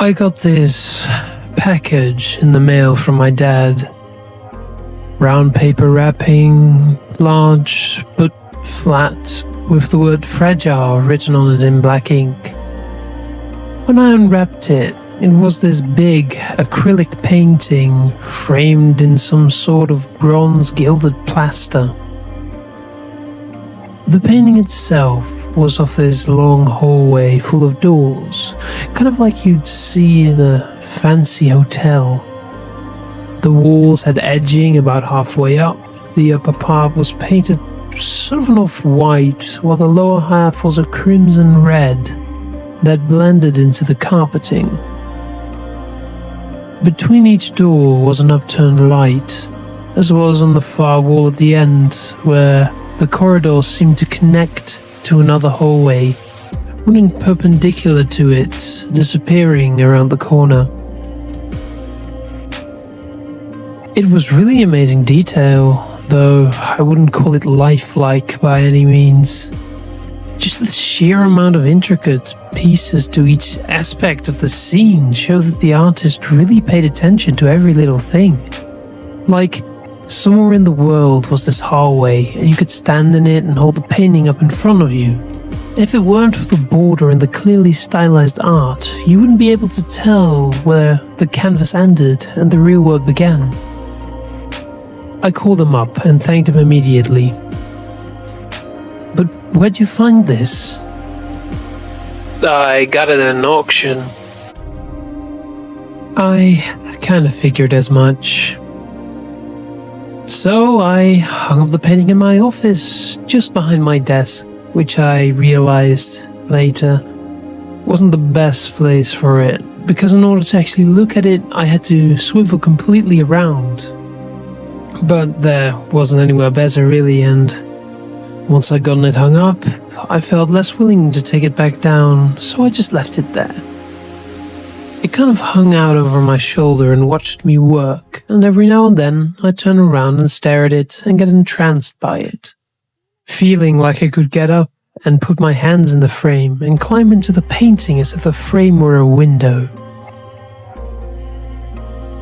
I got this package in the mail from my dad. Brown paper wrapping, large but flat, with the word fragile written on it in black ink. When I unwrapped it, it was this big acrylic painting framed in some sort of bronze gilded plaster. The painting itself was of this long hallway full of doors, kind of like you'd see in a fancy hotel. The walls had edging about halfway up. The upper part was painted sort of an off-white, while the lower half was a crimson red that blended into the carpeting. Between each door was an upturned light, as well as on the far wall at the end, where the corridor seemed to connect to another hallway, running perpendicular to it, disappearing around the corner. It was really amazing detail, though I wouldn't call it lifelike by any means. Just the sheer amount of intricate pieces to each aspect of the scene showed that the artist really paid attention to every little thing. Like, somewhere in the world was this hallway, and you could stand in it and hold the painting up in front of you. And if it weren't for the border and the clearly stylized art, you wouldn't be able to tell where the canvas ended and the real work began. I called him up and thanked him immediately. But where'd you find this? I got it at an auction. I kinda figured as much. So I hung up the painting in my office, just behind my desk, which I realized later wasn't the best place for it, because in order to actually look at it, I had to swivel completely around. But there wasn't anywhere better really, and once I'd gotten it hung up, I felt less willing to take it back down, so I just left it there. It kind of hung out over my shoulder and watched me work, and every now and then I'd turn around and stare at it and get entranced by it, feeling like I could get up and put my hands in the frame and climb into the painting as if the frame were a window.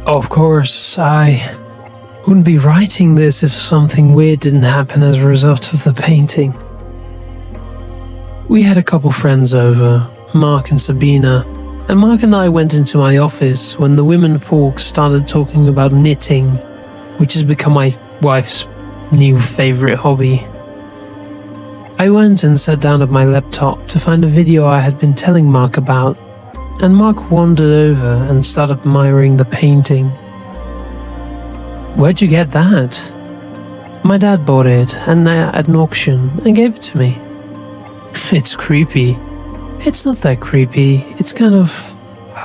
Of course, I wouldn't be writing this if something weird didn't happen as a result of the painting. We had a couple friends over, Mark and Sabina, and Mark and I went into my office when the women folks started talking about knitting, which has become my wife's new favourite hobby. I went and sat down at my laptop to find a video I had been telling Mark about, and Mark wandered over and started admiring the painting. Where'd you get that? My dad bought it at an auction and gave it to me. It's creepy. It's not that creepy. It's kind of,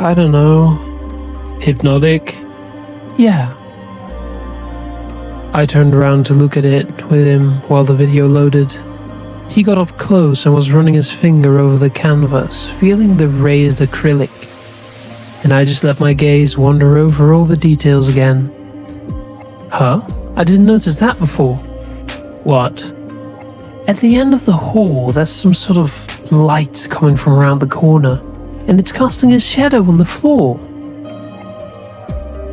I don't know, hypnotic. Yeah. I turned around to look at it with him while the video loaded. He got up close and was running his finger over the canvas, feeling the raised acrylic. And I just let my gaze wander over all the details again. Huh? I didn't notice that before. What? At the end of the hall, there's some sort of light coming from around the corner, and it's casting a shadow on the floor.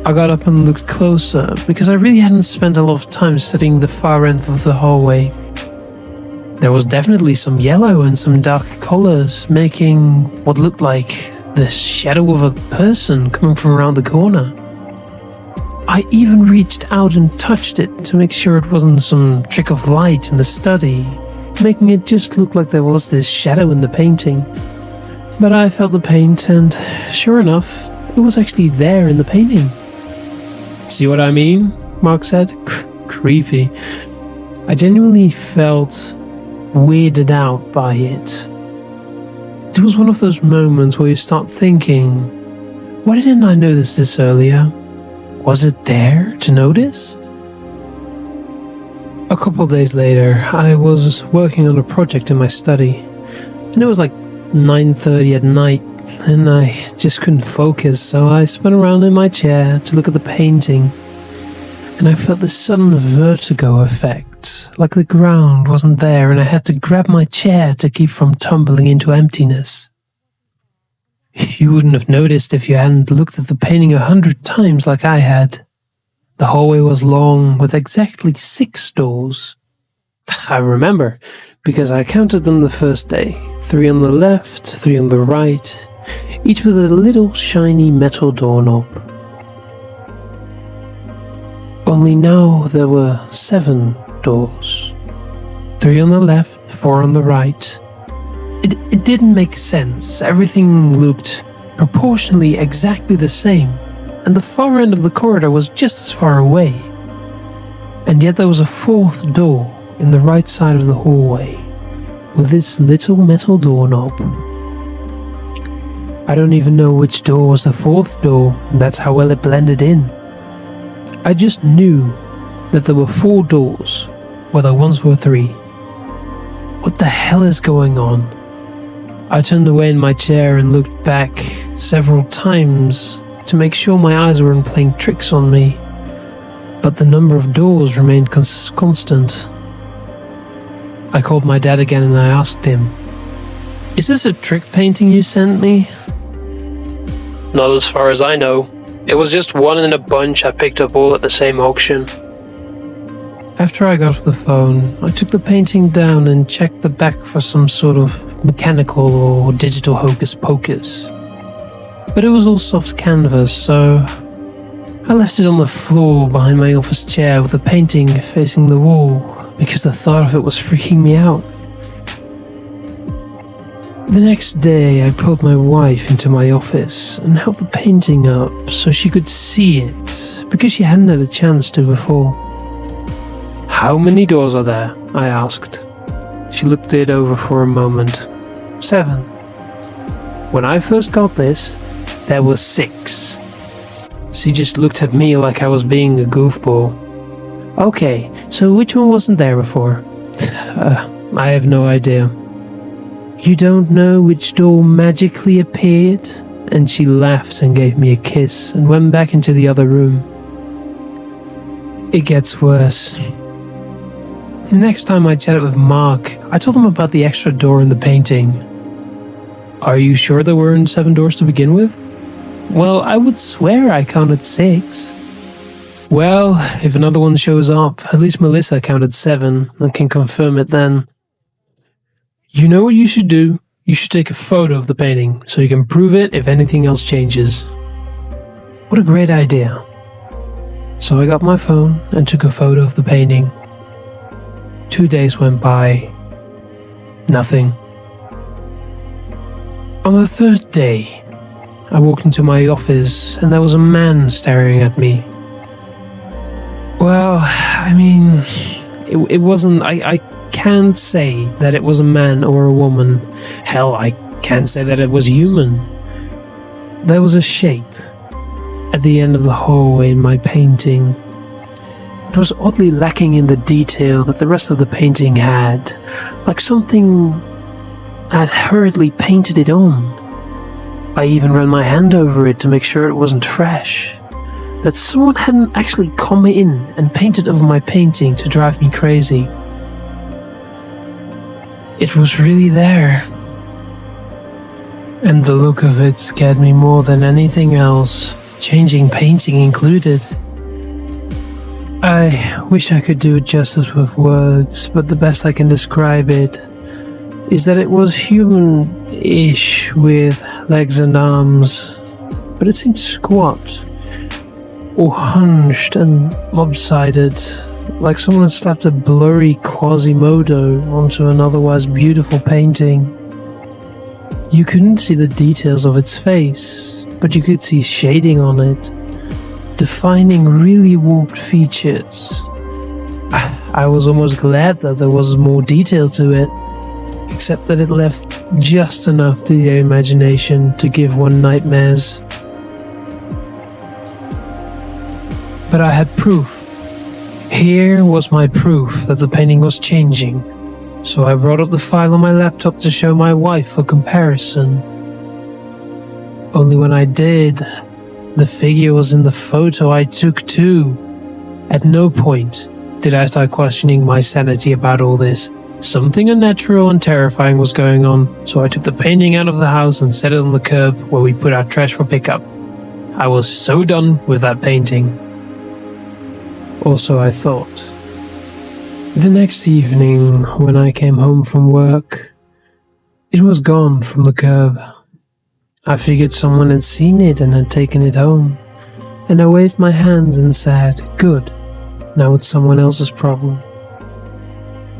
I got up and looked closer, because I really hadn't spent a lot of time studying the far end of the hallway. There was definitely some yellow and some dark colors, making what looked like the shadow of a person coming from around the corner. I even reached out and touched it to make sure it wasn't some trick of light in the study, making it just look like there was this shadow in the painting. But I felt the paint, and sure enough, it was actually there in the painting. See what I mean? Mark said. Creepy. I genuinely felt weirded out by it. It was one of those moments where you start thinking, why didn't I notice this earlier? Was it there to notice? A couple days later, I was working on a project in my study, and it was like 9:30 at night, and I just couldn't focus, so I spun around in my chair to look at the painting, and I felt this sudden vertigo effect, like the ground wasn't there and I had to grab my chair to keep from tumbling into emptiness. You wouldn't have noticed if you hadn't looked at the painting 100 times like I had. The hallway was long, with exactly 6 doors. I remember, because I counted them the first day. 3 on the left, 3 on the right, each with a little shiny metal doorknob. Only now there were 7 doors. 3 on the left, 4 on the right. It didn't make sense. Everything looked proportionally exactly the same, and the far end of the corridor was just as far away. And yet there was a 4th door in the right side of the hallway, with this little metal doorknob. I don't even know which door was the 4th door, that's how well it blended in. I just knew that there were 4 doors, where there once were 3. What the hell is going on? I turned away in my chair and looked back several times to make sure my eyes weren't playing tricks on me, but the number of doors remained constant. I called my dad again and I asked him, "Is this a trick painting you sent me?" "Not as far as I know. It was just one in a bunch I picked up all at the same auction." After I got off the phone, I took the painting down and checked the back for some sort of mechanical or digital hocus pocus. But it was all soft canvas, so I left it on the floor behind my office chair with the painting facing the wall, because the thought of it was freaking me out. The next day, I pulled my wife into my office and held the painting up so she could see it, because she hadn't had a chance to before. "How many doors are there?" I asked. She looked it over for a moment. 7. "When I first got this, there were 6. She just looked at me like I was being a goofball. "Okay, so which one wasn't there before?" I have no idea." "You don't know which door magically appeared?" And she laughed and gave me a kiss and went back into the other room. It gets worse. The next time I chatted with Mark, I told him about the extra door in the painting. "Are you sure there weren't 7 doors to begin with?" "Well, I would swear I counted 6. "Well, if another one shows up, at least Melissa counted 7 and can confirm it then." "You know what you should do? You should take a photo of the painting so you can prove it if anything else changes." What a great idea. So I got my phone and took a photo of the painting. 2 days went by. Nothing. On the 3rd day, I walked into my office and there was a man staring at me. Well, I mean, it wasn't... I can't say that it was a man or a woman. Hell, I can't say that it was human. There was a shape at the end of the hallway in my painting. It was oddly lacking in the detail that the rest of the painting had, like something had hurriedly painted it on. I even ran my hand over it to make sure it wasn't fresh, that someone hadn't actually come in and painted over my painting to drive me crazy. It was really there, and the look of it scared me more than anything else, changing painting included. I wish I could do it justice with words, but the best I can describe it is that it was human-ish with legs and arms, but it seemed squat, or hunched and lopsided, like someone had slapped a blurry Quasimodo onto an otherwise beautiful painting. You couldn't see the details of its face, but you could see shading on it, defining really warped features. I was almost glad that there was more detail to it, except that it left just enough to the imagination to give one nightmares. But I had proof. Here was my proof that the painting was changing, so I brought up the file on my laptop to show my wife for comparison. Only when I did, the figure was in the photo I took too. At no point did I start questioning my sanity about all this. Something unnatural and terrifying was going on, so I took the painting out of the house and set it on the curb where we put our trash for pickup. I was so done with that painting. Also, I thought. The next evening, when I came home from work, it was gone from the curb. I figured someone had seen it and had taken it home, and I waved my hands and said, "Good, now it's someone else's problem."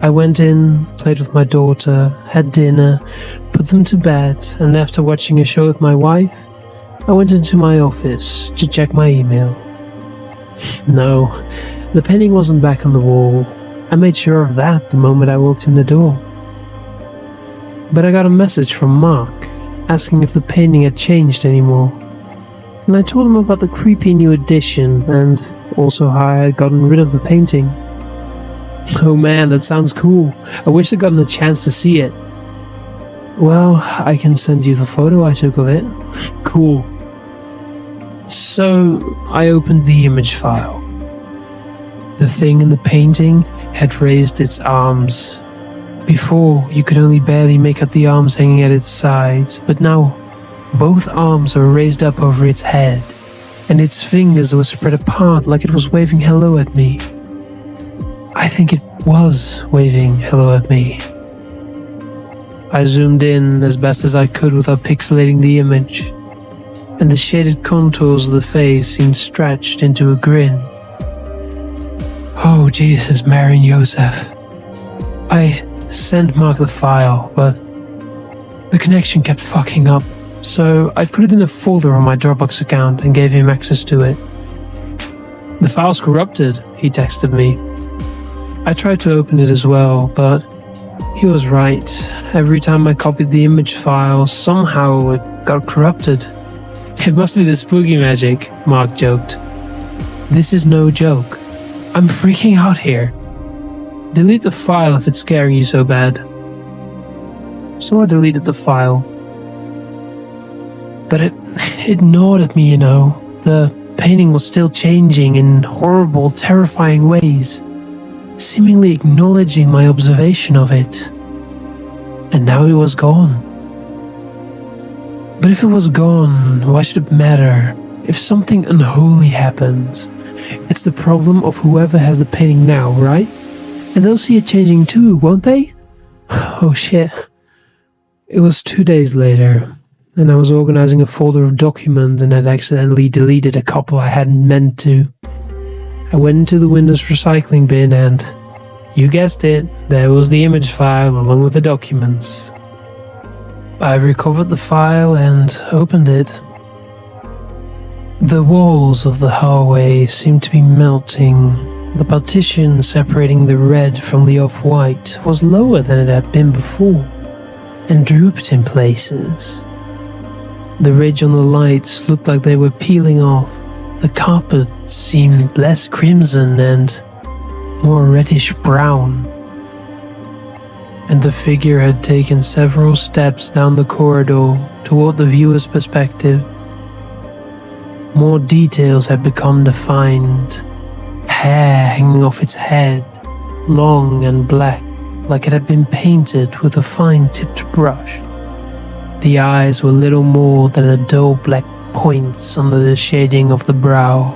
I went in, played with my daughter, had dinner, put them to bed, and after watching a show with my wife, I went into my office to check my email. No, the painting wasn't back on the wall. I made sure of that the moment I walked in the door. But I got a message from Mark, asking if the painting had changed anymore. And I told him about the creepy new edition and also how I had gotten rid of the painting. Oh man, that sounds cool. I wish I'd gotten a chance to see it. Well, I can send you the photo I took of it. Cool. So, I opened the image file. The thing in the painting had raised its arms. Before, you could only barely make out the arms hanging at its sides, but now, both arms were raised up over its head, and its fingers were spread apart like it was waving hello at me. I think it was waving hello at me. I zoomed in as best as I could without pixelating the image, and the shaded contours of the face seemed stretched into a grin. Oh Jesus, Mary and Joseph. I sent Mark the file, but the connection kept fucking up, so I put it in a folder on my Dropbox account and gave him access to it. "The file's corrupted," he texted me. I tried to open it as well, but he was right. Every time I copied the image file, somehow it got corrupted. "It must be the spooky magic," Mark joked. "This is no joke. I'm freaking out here. Delete the file if it's scaring you so bad." So I deleted the file. But it gnawed at me, you know. The painting was still changing in horrible, terrifying ways, seemingly acknowledging my observation of it. And now it was gone. But if it was gone, why should it matter? If something unholy happens, it's the problem of whoever has the painting now, right? And they'll see it changing too, won't they? Oh shit. It was 2 days later, and I was organizing a folder of documents and had accidentally deleted a couple I hadn't meant to. I went into the Windows recycling bin and, you guessed it, there was the image file along with the documents. I recovered the file and opened it. The walls of the hallway seemed to be melting. The partition separating the red from the off-white was lower than it had been before, and drooped in places. The ridge on the lights looked like they were peeling off. The carpet seemed less crimson and more reddish brown. And the figure had taken several steps down the corridor toward the viewer's perspective. More details had become defined. Hair hanging off its head, long and black, like it had been painted with a fine-tipped brush. The eyes were little more than a dull black points under the shading of the brow.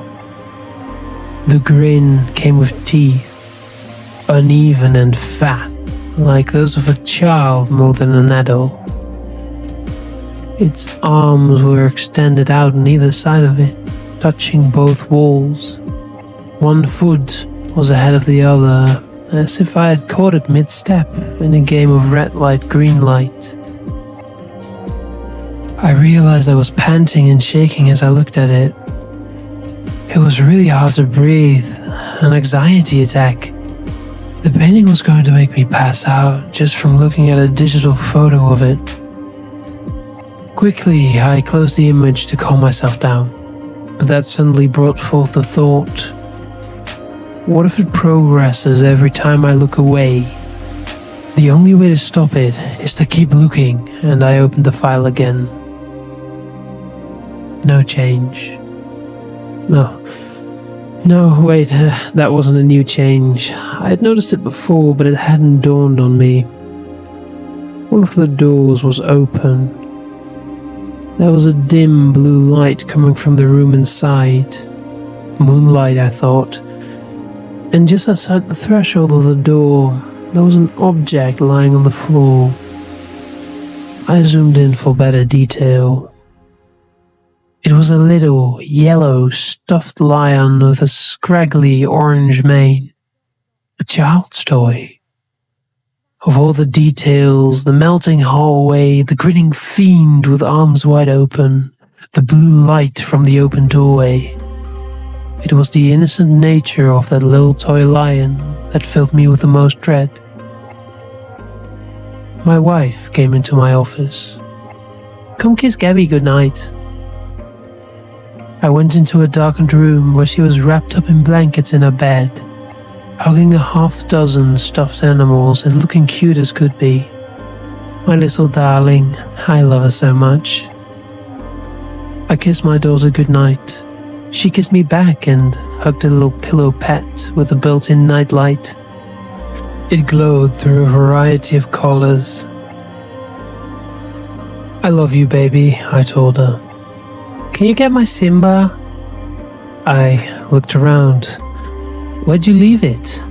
The grin came with teeth, uneven and fat, like those of a child more than an adult. Its arms were extended out on either side of it, touching both walls. One foot was ahead of the other, as if I had caught it mid-step in a game of red light, green light. I realized I was panting and shaking as I looked at it. It was really hard to breathe, an anxiety attack. The painting was going to make me pass out just from looking at a digital photo of it. Quickly, I closed the image to calm myself down, but that suddenly brought forth the thought, what if it progresses every time I look away? The only way to stop it is to keep looking, and I opened the file again. No change. No, No, wait, that wasn't a new change. I had noticed it before, but it hadn't dawned on me. One of the doors was open. There was a dim blue light coming from the room inside. Moonlight, I thought. And just outside the threshold of the door, there was an object lying on the floor. I zoomed in for better detail. It was a little, yellow, stuffed lion with a scraggly orange mane. A child's toy. Of all the details, the melting hallway, the grinning fiend with arms wide open, the blue light from the open doorway. It was the innocent nature of that little toy lion that filled me with the most dread. My wife came into my office. "Come kiss Gabby goodnight." I went into a darkened room where she was wrapped up in blankets in her bed, hugging a half-dozen stuffed animals and looking cute as could be. My little darling, I love her so much. I kissed my daughter goodnight. She kissed me back and hugged a little pillow pet with a built-in nightlight. It glowed through a variety of colors. "I love you, baby," I told her. "Can you get my Simba?" I looked around. "Where'd you leave it?"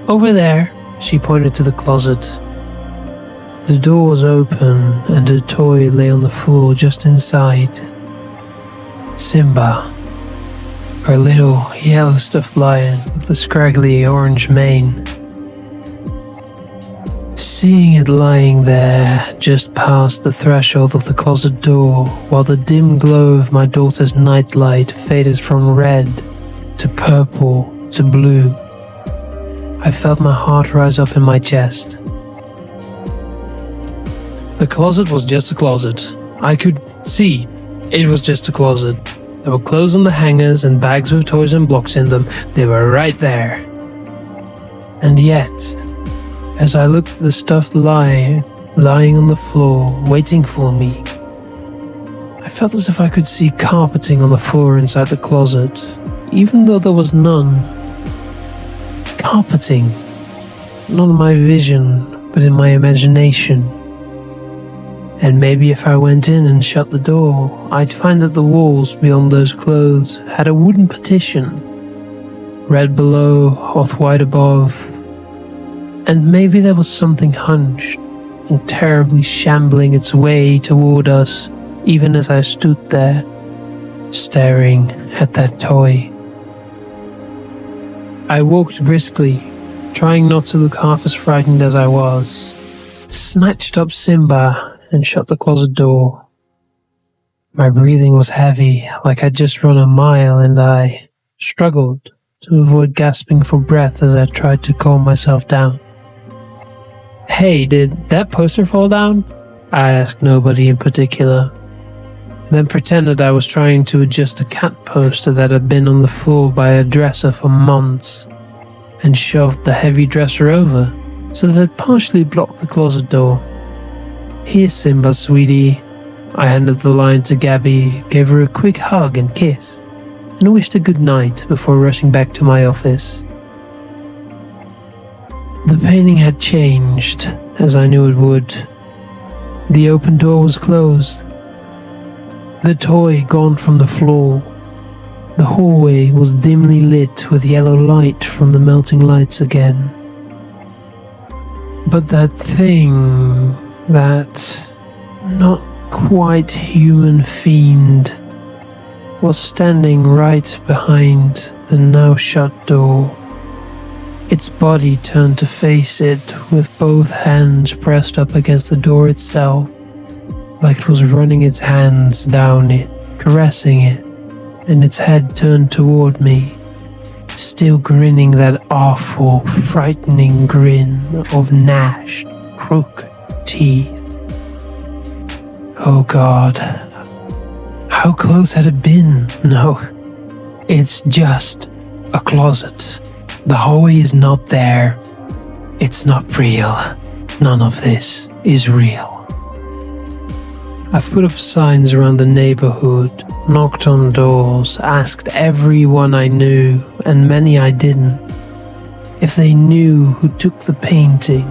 "Over there," she pointed to the closet. The door was open and a toy lay on the floor just inside. Simba, her little yellow stuffed lion with a scraggly orange mane. Seeing it lying there just past the threshold of the closet door, while the dim glow of my daughter's nightlight faded from red to purple to blue, I felt my heart rise up in my chest. The closet was just a closet. I could see it was just a closet. There were clothes on the hangers and bags with toys and blocks in them. They were right there. And yet, as I looked at the stuffed lion lying on the floor, waiting for me, I felt as if I could see carpeting on the floor inside the closet, even though there was none. Carpeting, not in my vision, but in my imagination. And maybe if I went in and shut the door, I'd find that the walls beyond those clothes had a wooden partition, red below, off-white above, and maybe there was something hunched and terribly shambling its way toward us, even as I stood there, staring at that toy. I walked briskly, trying not to look half as frightened as I was, snatched up Simba and shut the closet door. My breathing was heavy, like I'd just run a mile, and I struggled to avoid gasping for breath as I tried to calm myself down. "Hey, did that poster fall down?" I asked nobody in particular, then pretended I was trying to adjust a cat poster that had been on the floor by a dresser for months, and shoved the heavy dresser over so that it partially blocked the closet door. "Here's Simba, sweetie." I handed the lion to Gabby, gave her a quick hug and kiss, and wished her good night before rushing back to my office. The painting had changed, as I knew it would. The open door was closed. The toy gone from the floor. The hallway was dimly lit with yellow light from the melting lights again. But that thing, that not quite human fiend, was standing right behind the now shut door. Its body turned to face it with both hands pressed up against the door itself, like it was running its hands down it, caressing it, and its head turned toward me, still grinning that awful, frightening grin of gnashed, crooked teeth. Oh God, how close had it been? No, it's just a closet. The hallway is not there. It's not real. None of this is real. I've put up signs around the neighborhood, knocked on doors, asked everyone I knew, and many I didn't, if they knew who took the painting.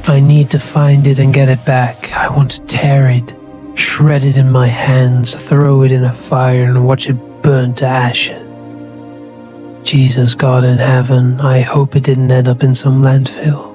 I need to find it and get it back. I want to tear it, shred it in my hands, throw it in a fire and watch it burn to ashes. Jesus, God in heaven, I hope it didn't end up in some landfill.